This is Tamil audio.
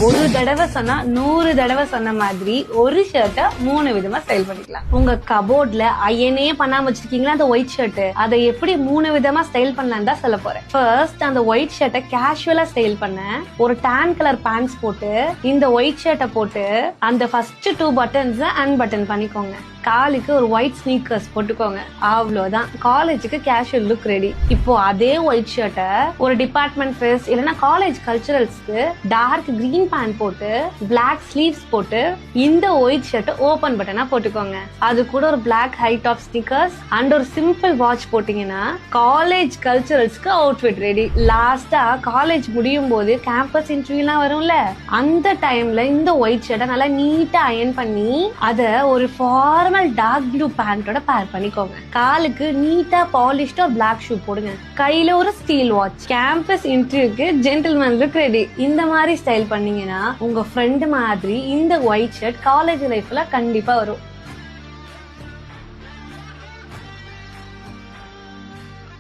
ஒரு தடவை சொன்னா 100 தடவை சொன்ன மாதிரி ஒரு ஷர்ட்டை 3 விதமா ஸ்டைல் பண்ணிக்கலாம். உங்க கபோர்ட்ல அயனே பண்ணாம வச்சிருக்கீங்களா அந்த ஒயிட் ஷர்ட், அதை எப்படி 3 விதமா ஸ்டைல் பண்ணலாம் தான் சொல்ல போறேன். ஃபர்ஸ்ட், அந்த ஒயிட் ஷர்ட்டை கேஷுவலா ஸ்டைல் பண்ண ஒரு டான் கலர் பேண்ட்ஸ் போட்டு இந்த ஒயிட் ஷர்ட்டை போட்டு அந்த ஃபர்ஸ்ட் 2 பட்டன்ஸ் அன்பட்டன் பண்ணிக்கோங்க. காலுக்கு ஒரு ஒயிட் ஸ்னீக்கர்ஸ் போட்டுக்கோங்க. அவ்வளவுதான், காலேஜுக்கு கேஷுவல் லுக் ரெடி. இப்போ அதே ஒயிட் ஷர்ட்டை ஒரு டிபார்ட்மெண்ட் ஃபெஸ்ட் இல்லைன்னா காலேஜ் கல்ச்சரல்ஸ்க்கு டார்க் கிரீன் பேண்ட் போட்டு பிளாக் ஸ்லீவ்ஸ் போட்டு இந்த ஒயிட் ஷர்ட் ஓபன் பட்டனா போட்டுக்கோங்க. அது கூட ஒரு black high top sneakers and ஒரு சிம்பிள் வாட்ச் போட்டீங்கன்னா காலேஜ் கல்ச்சரல்ஸ்க்கு அவுட்ஃபிட் ரெடி. லாஸ்டா காலேஜ் முடியும் போது கேம்பஸ் இன்டர்வியூ எல்லாம் வரும்ல, அந்த டைம்ல இந்த ஒயிட் ஷர்ட்டை நல்லா நீட்டா அயன் பண்ணி அத ஒரு ஃபார்மல் டார்க் ப்ளூ பேண்டோட பேர் பண்ணிக்கோங்க. காலுக்கு நீட்டா பாலிஷ்ட் ஒரு பிளாக் ஷூ போடுங்க. கையில ஒரு ஸ்டீல் வாட்ச். கேம்பஸ் இன்டர்வியூக்கு ஜென்டில்மேன் லுக் ரெடி. இந்த மாதிரி ஸ்டைல் பண்ணீங்கன்னா உங்க ஃப்ரெண்ட் மாதிரி இந்த ஒயிட் ஷர்ட் காலேஜ் லைஃப்ல கண்டிப்பா வரும்.